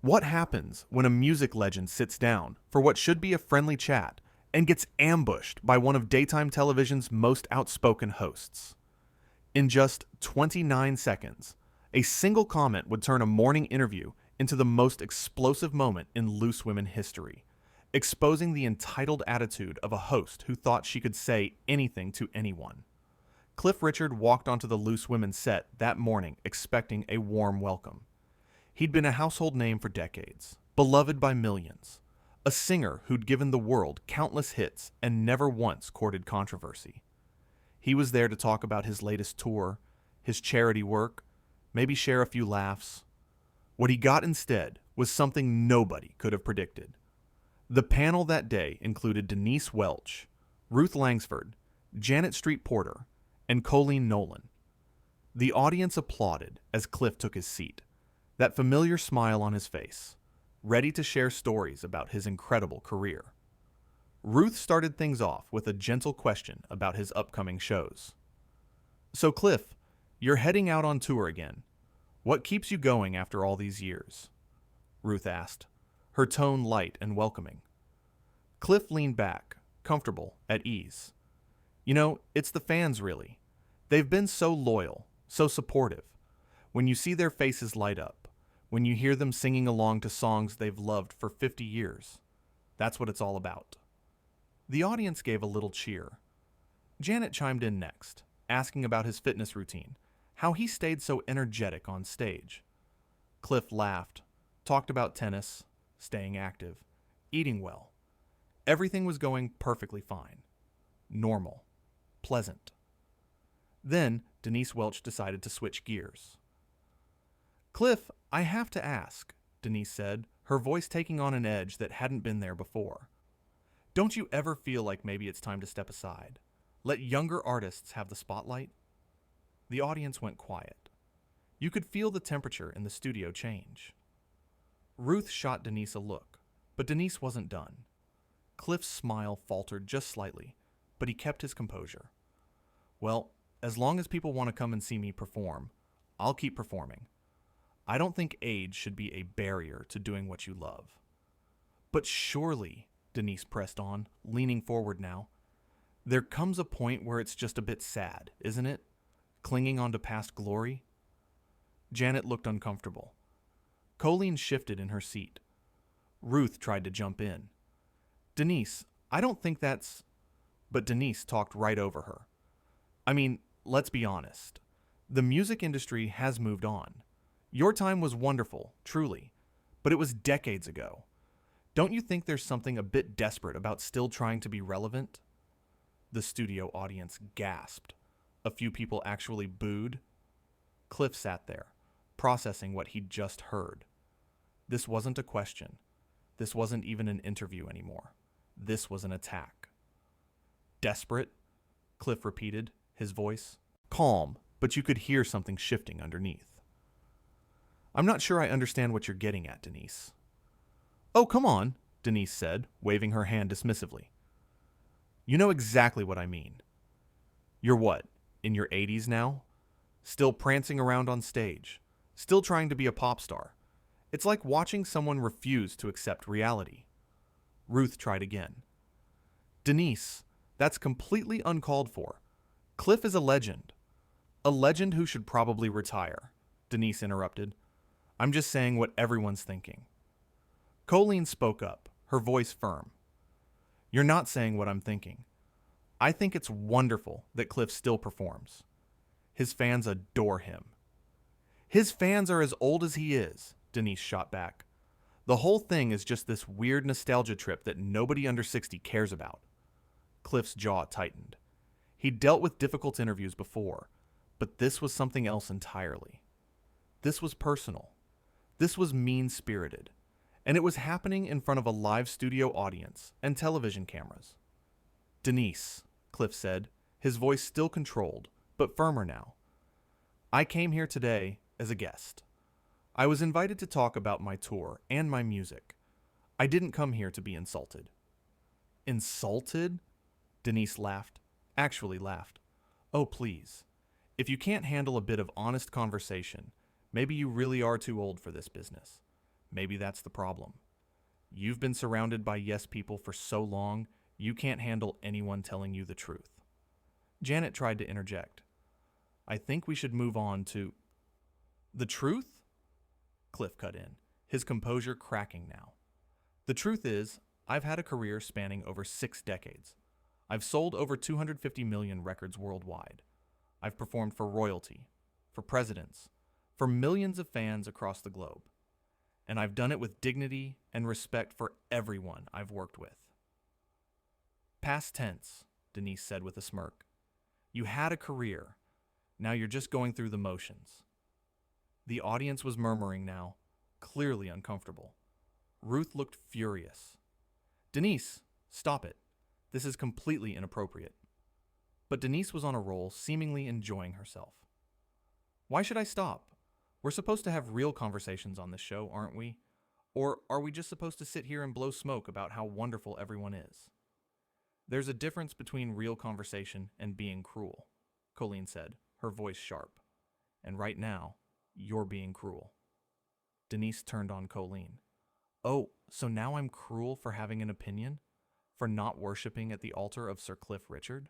What happens when a music legend sits down for what should be a friendly chat and gets ambushed by one of daytime television's most outspoken hosts? In just 29 seconds, a single comment would turn a morning interview into the most explosive moment in Loose Women history, exposing the entitled attitude of a host who thought she could say anything to anyone. Cliff Richard walked onto the Loose Women set that morning expecting a warm welcome. He'd been a household name for decades, beloved by millions, a singer who'd given the world countless hits and never once courted controversy. He was there to talk about his latest tour, his charity work, maybe share a few laughs. What he got instead was something nobody could have predicted. The panel that day included Denise Welch, Ruth Langsford, Janet Street Porter, and Colleen Nolan. The audience applauded as Cliff took his seat, that familiar smile on his face, ready to share stories about his incredible career. Ruth started things off with a gentle question about his upcoming shows. "So Cliff, you're heading out on tour again. What keeps you going after all these years?" Ruth asked, her tone light and welcoming. Cliff leaned back, comfortable, at ease. It's the fans, really. They've been so loyal, so supportive. When you see their faces light up, when you hear them singing along to songs they've loved for 50 years, that's what it's all about. The audience gave a little cheer. Janet chimed in next, asking about his fitness routine, how he stayed so energetic on stage. Cliff laughed, talked about tennis, staying active, eating well. Everything was going perfectly fine. Normal. Pleasant. Then Denise Welch decided to switch gears. "Cliff, I have to ask," Denise said, her voice taking on an edge that hadn't been there before. "Don't you ever feel like maybe it's time to step aside? Let younger artists have the spotlight?" The audience went quiet. You could feel the temperature in the studio change. Ruth shot Denise a look, but Denise wasn't done. Cliff's smile faltered just slightly, but he kept his composure. "Well, as long as people want to come and see me perform, I'll keep performing. I don't think age should be a barrier to doing what you love." "But surely," Denise pressed on, leaning forward now, "there comes a point where it's just a bit sad, isn't it? Clinging on to past glory?" Janet looked uncomfortable. Colleen shifted in her seat. Ruth tried to jump in. "Denise, I don't think that's..." But Denise talked right over her. Let's be honest. The music industry has moved on. Your time was wonderful, truly, but it was decades ago. Don't you think there's something a bit desperate about still trying to be relevant?" The studio audience gasped. A few people actually booed. Cliff sat there, processing what he'd just heard. This wasn't a question. This wasn't even an interview anymore. This was an attack. "Desperate?" Cliff repeated, his voice calm, but you could hear something shifting underneath. "I'm not sure I understand what you're getting at, Denise." "Oh, come on," Denise said, waving her hand dismissively. "You know exactly what I mean. You're what, in your 80s now? Still prancing around on stage. Still trying to be a pop star. It's like watching someone refuse to accept reality." Ruth tried again. "Denise, that's completely uncalled for. Cliff is a legend. A legend who should probably retire," Denise interrupted. "I'm just saying what everyone's thinking." Colleen spoke up, her voice firm. "You're not saying what I'm thinking. I think it's wonderful that Cliff still performs. His fans adore him." "His fans are as old as he is," Denise shot back. "The whole thing is just this weird nostalgia trip that nobody under 60 cares about." Cliff's jaw tightened. He'd dealt with difficult interviews before, but this was something else entirely. This was personal. This was mean-spirited. And it was happening in front of a live studio audience and television cameras. "Denise," Cliff said, his voice still controlled, but firmer now. "I came here today as a guest. I was invited to talk about my tour and my music. I didn't come here to be insulted." "Insulted?" Denise laughed. Actually laughed. "Oh, please. If you can't handle a bit of honest conversation, maybe you really are too old for this business. maybe that's the problem. You've been surrounded by yes people for so long, you can't handle anyone telling you the truth. Janet tried to interject. I think we should move on to... The truth? Cliff cut in, his composure cracking now. The truth is, I've had a career spanning over 6 decades. I've sold over 250 million records worldwide. I've performed for royalty, for presidents, for millions of fans across the globe. And I've done it with dignity and respect for everyone I've worked with. Past tense, Denise said with a smirk. You had a career. Now you're just going through the motions. The audience was murmuring now, clearly uncomfortable. Ruth looked furious. Denise, stop it. This is completely inappropriate. But Denise was on a roll, seemingly enjoying herself. Why should I stop? We're supposed to have real conversations on this show, aren't we? Or are we just supposed to sit here and blow smoke about how wonderful everyone is? There's a difference between real conversation and being cruel, Colleen said, her voice sharp. And right now, you're being cruel. Denise turned on Colleen. Oh, so now I'm cruel for having an opinion? For not worshipping at the altar of Sir Cliff Richard?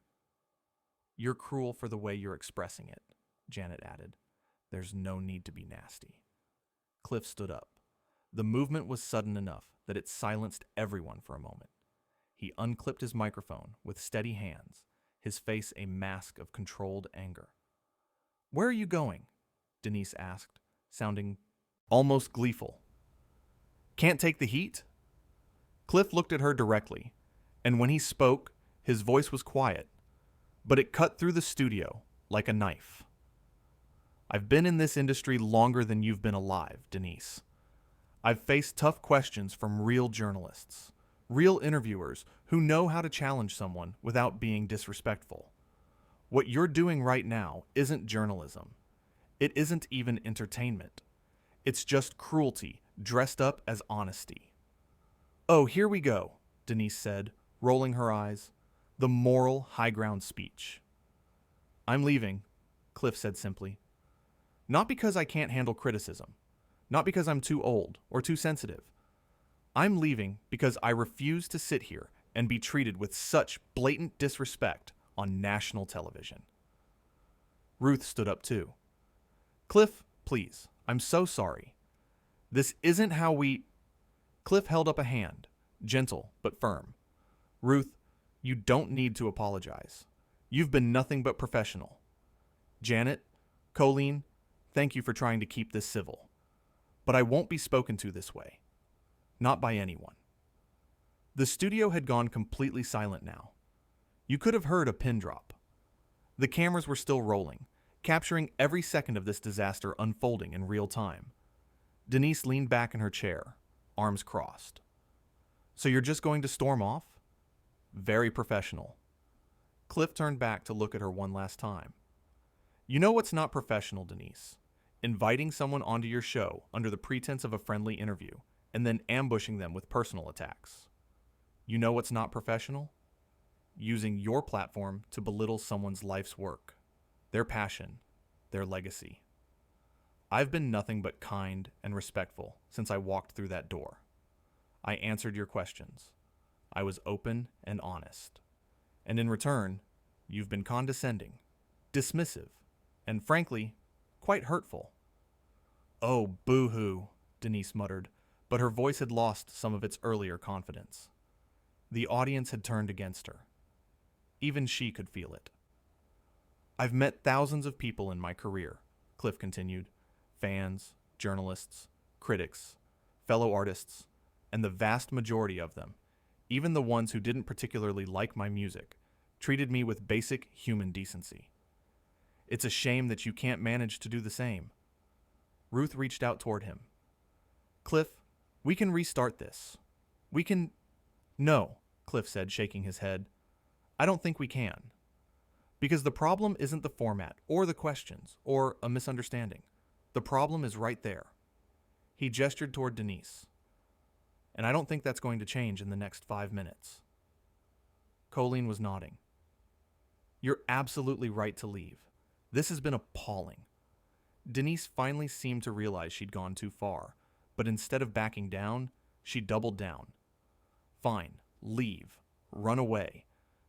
You're cruel for the way you're expressing it, Janet added. There's no need to be nasty. Cliff stood up. The movement was sudden enough that it silenced everyone for a moment. He unclipped his microphone with steady hands, his face a mask of controlled anger. Where are you going? Denise asked, sounding almost gleeful. Can't take the heat? Cliff looked at her directly, and when he spoke, his voice was quiet, but it cut through the studio like a knife. I've been in this industry longer than you've been alive, Denise. I've faced tough questions from real journalists, real interviewers who know how to challenge someone without being disrespectful. What you're doing right now isn't journalism. It isn't even entertainment. It's just cruelty dressed up as honesty. Oh, here we go, Denise said, rolling her eyes. The moral high ground speech. I'm leaving, Cliff said simply. Not because I can't handle criticism. Not because I'm too old or too sensitive. I'm leaving because I refuse to sit here and be treated with such blatant disrespect on national television. Ruth stood up too. Cliff, please, I'm so sorry. This isn't how we... Cliff held up a hand, gentle but firm. Ruth, you don't need to apologize. You've been nothing but professional. Janet, Colleen, thank you for trying to keep this civil. But I won't be spoken to this way. Not by anyone. The studio had gone completely silent now. You could have heard a pin drop. The cameras were still rolling, capturing every second of this disaster unfolding in real time. Denise leaned back in her chair, arms crossed. So you're just going to storm off? Very professional. Cliff turned back to look at her one last time. You know what's not professional, Denise? Inviting someone onto your show under the pretense of a friendly interview and then ambushing them with personal attacks. You know what's not professional? Using your platform to belittle someone's life's work, their passion, their legacy. I've been nothing but kind and respectful since I walked through that door. I answered your questions. I was open and honest. And in return, you've been condescending, dismissive, and frankly, quite hurtful. Oh, boo-hoo, Denise muttered, but her voice had lost some of its earlier confidence. The audience had turned against her. Even she could feel it. I've met thousands of people in my career, Cliff continued. Fans, journalists, critics, fellow artists, and the vast majority of them, even the ones who didn't particularly like my music, treated me with basic human decency. It's a shame that you can't manage to do the same. Ruth reached out toward him. Cliff, we can restart this. We can... No, Cliff said, shaking his head. I don't think we can. Because the problem isn't the format, or the questions, or a misunderstanding. The problem is right there. He gestured toward Denise. And I don't think that's going to change in the next 5 minutes. Colleen was nodding. You're absolutely right to leave. This has been appalling. Denise finally seemed to realize she'd gone too far, But instead of backing down, she doubled down. Fine, leave, run away.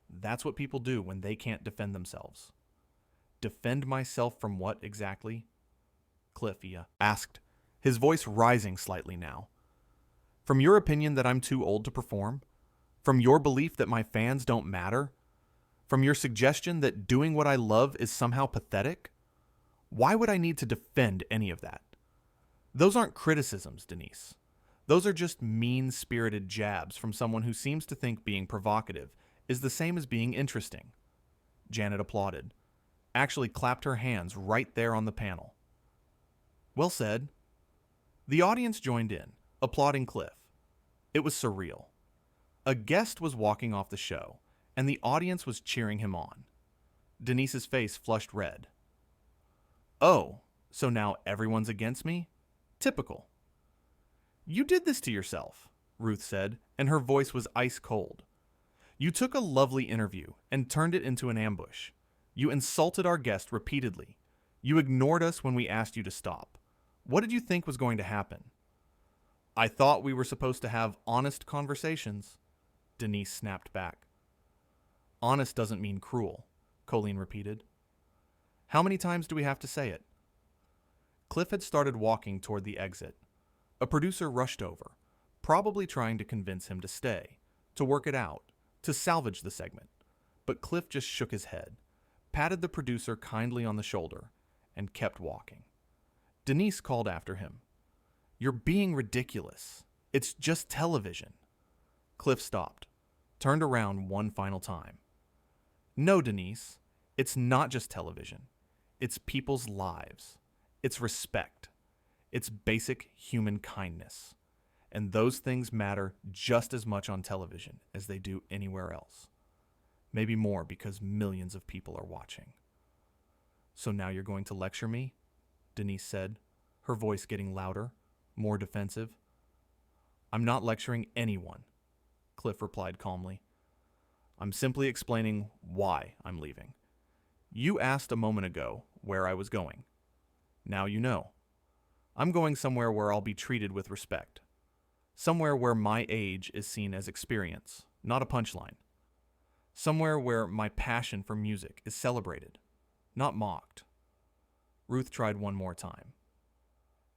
That's what people do when they can't defend themselves. Defend myself from what exactly? Cliff asked, his voice rising slightly now. From your opinion that I'm too old to perform? From your belief that my fans don't matter? From your suggestion that doing what I love is somehow pathetic? Why would I need to defend any of that? Those aren't criticisms, Denise. Those are just mean-spirited jabs from someone who seems to think being provocative is the same as being interesting. Janet applauded, actually clapped her hands right there on the panel. Well said. The audience joined in, applauding Cliff. It was surreal. A guest was walking off the show, and the audience was cheering him on. Denise's face flushed red. Oh, so now everyone's against me? Typical. You did this to yourself, Ruth said, and her voice was ice cold. You took a lovely interview and turned it into an ambush. You insulted our guest repeatedly. You ignored us when we asked you to stop. What did you think was going to happen? I thought we were supposed to have honest conversations, Denise snapped back. Honest doesn't mean cruel, Colleen repeated. How many times do we have to say it? Cliff had started walking toward the exit. A producer rushed over, probably trying to convince him to stay, to work it out, to salvage the segment. But Cliff just shook his head, patted the producer kindly on the shoulder, and kept walking. Denise called after him. You're being ridiculous. It's just television. Cliff stopped, turned around one final time. No, Denise, it's not just television. It's people's lives. It's respect. It's basic human kindness. And those things matter just as much on television as they do anywhere else. Maybe more because millions of people are watching. So now you're going to lecture me? Denise said, her voice getting louder, more defensive. I'm not lecturing anyone, Cliff replied calmly. I'm simply explaining why I'm leaving. You asked a moment ago where I was going. Now you know. I'm going somewhere where I'll be treated with respect. Somewhere where my age is seen as experience, not a punchline. Somewhere where my passion for music is celebrated, not mocked. Ruth tried one more time.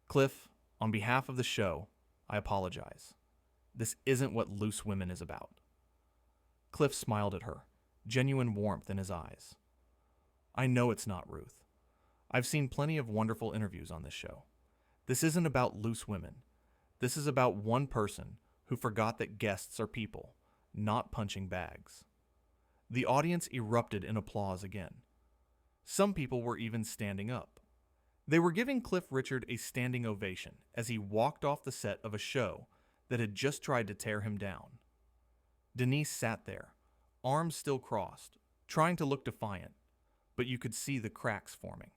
Cliff, on behalf of the show, I apologize. This isn't what Loose Women is about. Cliff smiled at her, genuine warmth in his eyes. I know it's not, Ruth. I've seen plenty of wonderful interviews on this show. This isn't about loose women. This is about one person who forgot that guests are people, not punching bags. The audience erupted in applause again. Some people were even standing up. They were giving Cliff Richard a standing ovation as he walked off the set of a show that had just tried to tear him down. Denise sat there, arms still crossed, trying to look defiant, but you could see the cracks forming.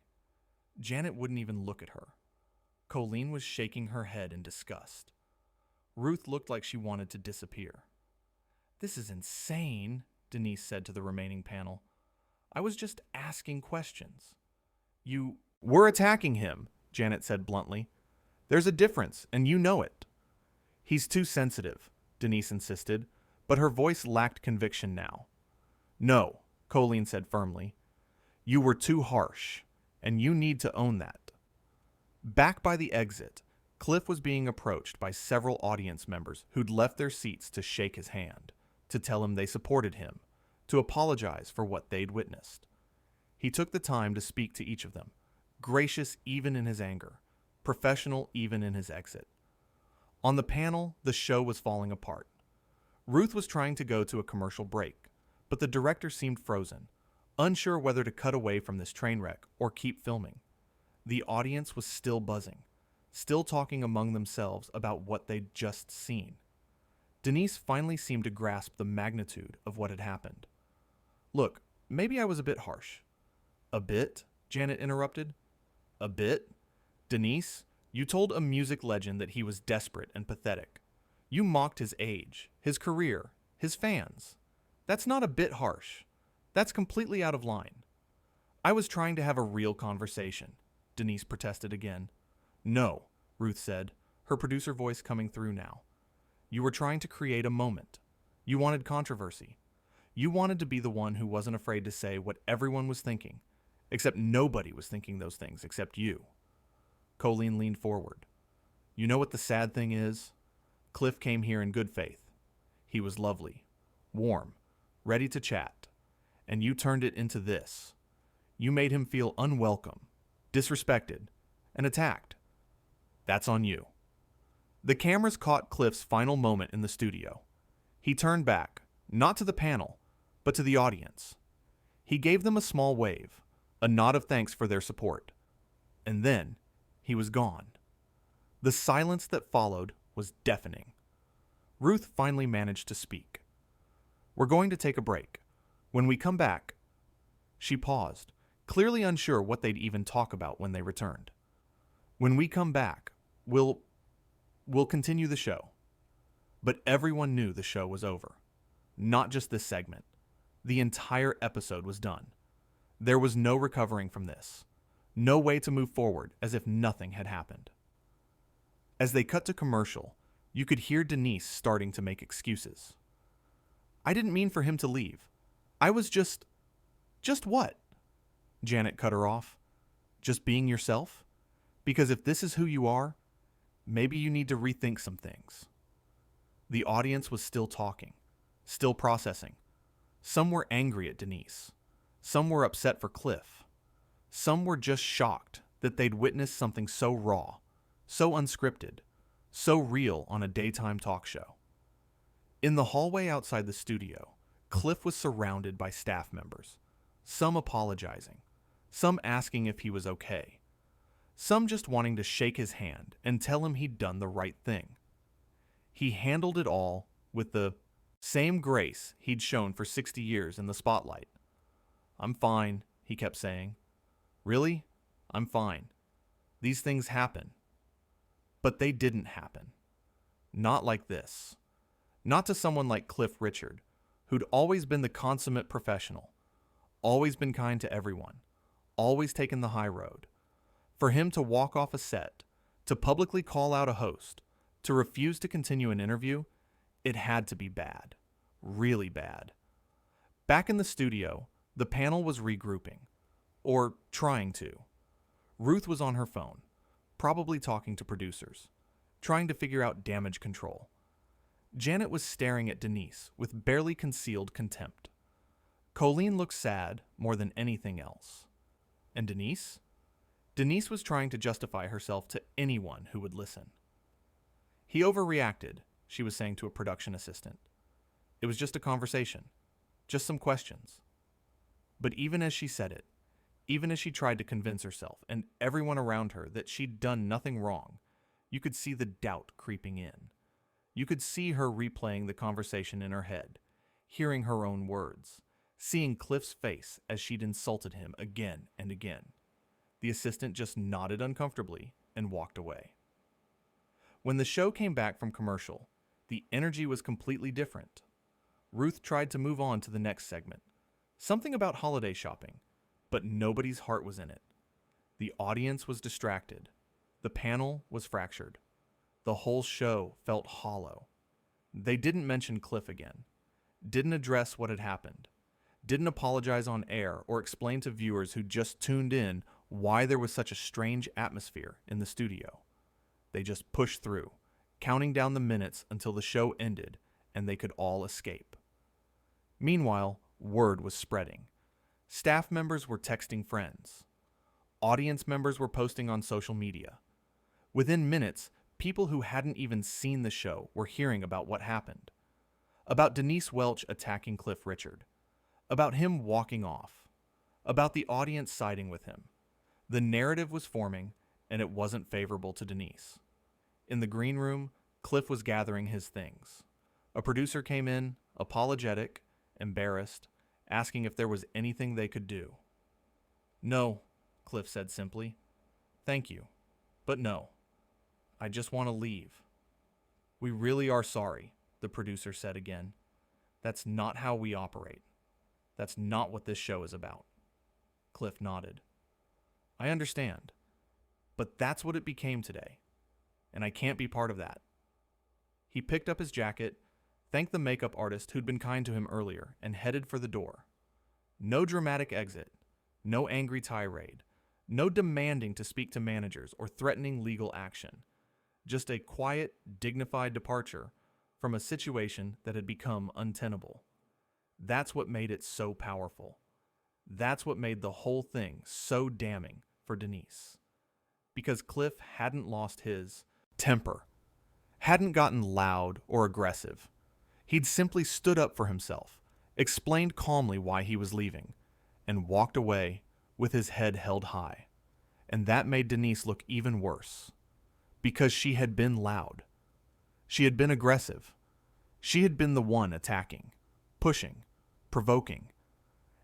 Janet wouldn't even look at her. Colleen was shaking her head in disgust. Ruth looked like she wanted to disappear. This is insane, Denise said to the remaining panel. I was just asking questions. We're attacking him, Janet said bluntly. There's a difference, and you know it. He's too sensitive, Denise insisted, but her voice lacked conviction now. No, Colleen said firmly. You were too harsh, and you need to own that. Back by the exit, Cliff was being approached by several audience members who'd left their seats to shake his hand, to tell him they supported him, to apologize for what they'd witnessed. He took the time to speak to each of them, gracious even in his anger, professional even in his exit. On the panel, the show was falling apart. Ruth was trying to go to a commercial break, but the director seemed frozen, unsure whether to cut away from this train wreck or keep filming. The audience was still buzzing, still talking among themselves about what they'd just seen. Denise finally seemed to grasp the magnitude of what had happened. Look, maybe I was a bit harsh. A bit? Janet interrupted. A bit? Denise, you told a music legend that he was desperate and pathetic. You mocked his age, his career, his fans. That's not a bit harsh. That's completely out of line. I was trying to have a real conversation, Denise protested again. No, Ruth said. her producer voice coming through now. You were trying to create a moment. You wanted controversy. You wanted to be the one who wasn't afraid to say what everyone was thinking, except nobody was thinking those things except you. Colleen leaned forward. You know what the sad thing is? Cliff came here in good faith. He was lovely, warm, ready to chat, and you turned it into this. You made him feel unwelcome, disrespected, and attacked. That's on you. The cameras caught Cliff's final moment in the studio. He turned back, not to the panel, but to the audience. He gave them a small wave, a nod of thanks for their support. And then, he was gone. The silence that followed was deafening. Ruth finally managed to speak. We're going to take a break. When we come back, she paused, clearly unsure what they'd even talk about when they returned. When we come back, we'll continue the show. But everyone knew the show was over. Not just this segment. The entire episode was done. There was no recovering from this. No way to move forward as if nothing had happened. As they cut to commercial, you could hear Denise starting to make excuses. I didn't mean for him to leave. I was just what? Janet cut her off. Just being yourself? Because if this is who you are, maybe you need to rethink some things. The audience was still talking, still processing. Some were angry at Denise. Some were upset for Cliff. Some were just shocked that they'd witnessed something so raw, so unscripted, so real on a daytime talk show. In the hallway outside the studio, Cliff was surrounded by staff members, some apologizing, some asking if he was okay, some just wanting to shake his hand and tell him he'd done the right thing. He handled it all with the same grace he'd shown for 60 years in the spotlight. I'm fine, he kept saying. Really? I'm fine. These things happen. But they didn't happen. Not like this. Not to someone like Cliff Richard, who'd always been the consummate professional, always been kind to everyone, always taken the high road. For him to walk off a set, to publicly call out a host, to refuse to continue an interview, it had to be bad. Really bad. Back in the studio, the panel was regrouping. Or trying to. Ruth was on her phone, probably talking to producers, trying to figure out damage control. Janet was staring at Denise with barely concealed contempt. Colleen looked sad more than anything else. And Denise? Denise was trying to justify herself to anyone who would listen. He overreacted, she was saying to a production assistant. It was just a conversation, just some questions. But even as she said it, even as she tried to convince herself and everyone around her that she'd done nothing wrong, you could see the doubt creeping in. You could see her replaying the conversation in her head, hearing her own words, seeing Cliff's face as she'd insulted him again and again. The assistant just nodded uncomfortably and walked away. When the show came back from commercial, the energy was completely different. Ruth tried to move on to the next segment, something about holiday shopping, but nobody's heart was in it. The audience was distracted. The panel was fractured. The whole show felt hollow. They didn't mention Cliff again, didn't address what had happened, didn't apologize on air or explain to viewers who just tuned in why there was such a strange atmosphere in the studio. They just pushed through, counting down the minutes until the show ended and they could all escape. Meanwhile, word was spreading. Staff members were texting friends. Audience members were posting on social media. Within minutes, people who hadn't even seen the show were hearing about what happened. About Denise Welch attacking Cliff Richard. About him walking off. About the audience siding with him. The narrative was forming, and it wasn't favorable to Denise. In the green room, Cliff was gathering his things. A producer came in, apologetic, embarrassed, asking if there was anything they could do. No, Cliff said simply. Thank you, but no. I just want to leave. We really are sorry, the producer said again. That's not how we operate. That's not what this show is about. Cliff nodded. I understand, but that's what it became today. and I can't be part of that. He picked up his jacket, thanked the makeup artist who'd been kind to him earlier, and headed for the door. No dramatic exit, no angry tirade, no demanding to speak to managers or threatening legal action. Just a quiet, dignified departure from a situation that had become untenable. That's what made it so powerful. That's what made the whole thing so damning for Denise. Because Cliff hadn't lost his temper, hadn't gotten loud or aggressive. He'd simply stood up for himself, explained calmly why he was leaving, and walked away with his head held high. And that made Denise look even worse. Because she had been loud. She had been aggressive. She had been the one attacking, pushing, provoking.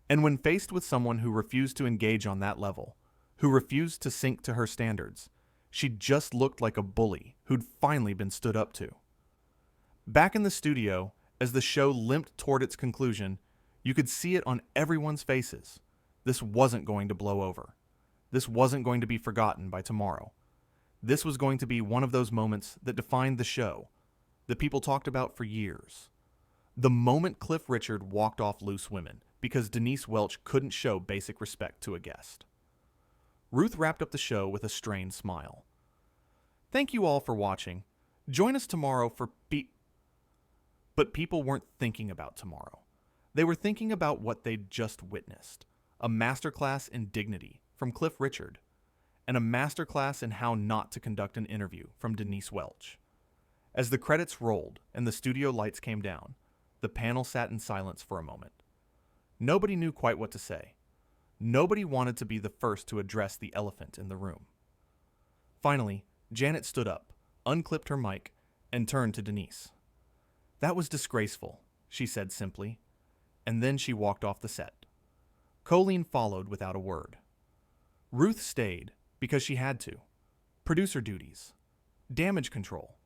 And when faced with someone who refused to engage on that level, who refused to sink to her standards, she just looked like a bully who'd finally been stood up to. Back in the studio, as the show limped toward its conclusion, you could see it on everyone's faces. This wasn't going to blow over. This wasn't going to be forgotten by tomorrow. This was going to be one of those moments that defined the show, that people talked about for years. The moment Cliff Richard walked off Loose Women because Denise Welch couldn't show basic respect to a guest. Ruth wrapped up the show with a strained smile. Thank you all for watching. Join us tomorrow for But people weren't thinking about tomorrow. They were thinking about what they'd just witnessed. A masterclass in dignity from Cliff Richard, and a masterclass in how not to conduct an interview from Denise Welch. As the credits rolled and the studio lights came down, the panel sat in silence for a moment. Nobody knew quite what to say. Nobody wanted to be the first to address the elephant in the room. Finally, Janet stood up, unclipped her mic, and turned to Denise. That was disgraceful, she said simply, and then she walked off the set. Colleen followed without a word. Ruth stayed because she had to. Producer duties. Damage control.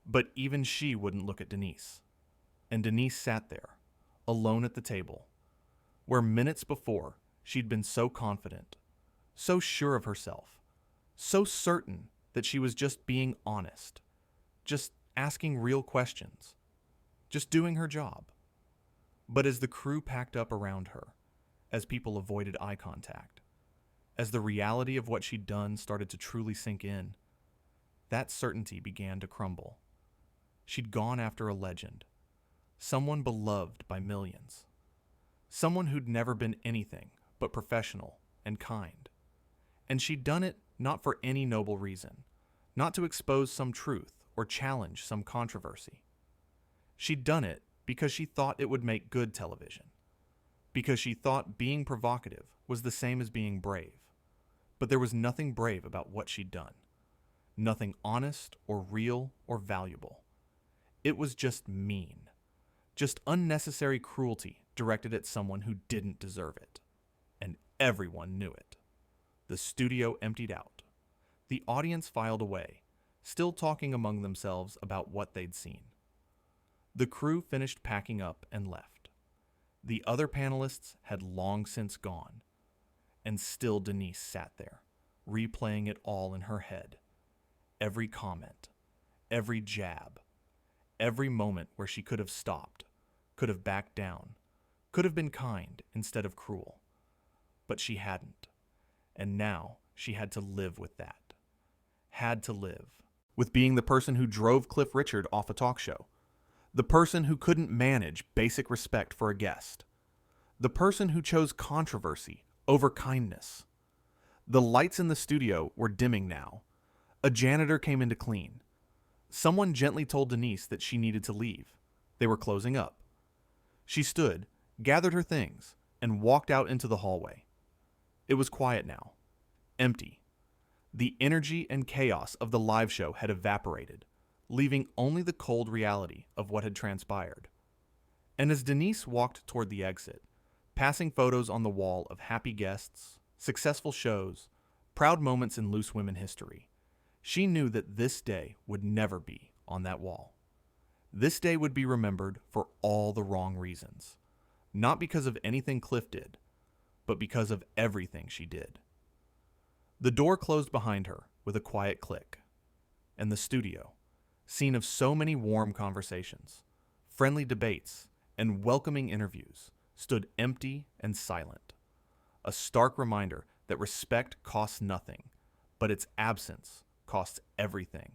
But even she wouldn't look at Denise. And Denise sat there, alone at the table, where minutes before she'd been so confident, so sure of herself, so certain that she was just being honest, just asking real questions, just doing her job. But as the crew packed up around her, as people avoided eye contact, as the reality of what she'd done started to truly sink in, that certainty began to crumble. She'd gone after a legend, someone beloved by millions, someone who'd never been anything but professional and kind. And she'd done it not for any noble reason, not to expose some truth or challenge some controversy. She'd done it because she thought it would make good television, because she thought being provocative was the same as being brave. But there was nothing brave about what she'd done, nothing honest or real or valuable. It was just mean, just unnecessary cruelty directed at someone who didn't deserve it. And everyone knew it. The studio emptied out. The audience filed away, still talking among themselves about what they'd seen. The crew finished packing up and left. The other panelists had long since gone, and still Denise sat there, replaying it all in her head. Every comment, every jab, every moment where she could have stopped, could have backed down, could have been kind instead of cruel. But she hadn't, and now she had to live with that. Had to live with being the person who drove Cliff Richard off a talk show, the person who couldn't manage basic respect for a guest, the person who chose controversy over kindness. The lights in the studio were dimming now. A janitor came in to clean. Someone gently told Denise that she needed to leave. They were closing up. She stood, gathered her things, and walked out into the hallway. It was quiet now, empty. The energy and chaos of the live show had evaporated, leaving only the cold reality of what had transpired. And as Denise walked toward the exit, passing photos on the wall of happy guests, successful shows, proud moments in Loose Women history, she knew that this day would never be on that wall. This day would be remembered for all the wrong reasons, not because of anything Cliff did, but because of everything she did. The door closed behind her with a quiet click. and the studio, scene of so many warm conversations, friendly debates, and welcoming interviews, stood empty and silent. A stark reminder that respect costs nothing, but its absence costs everything.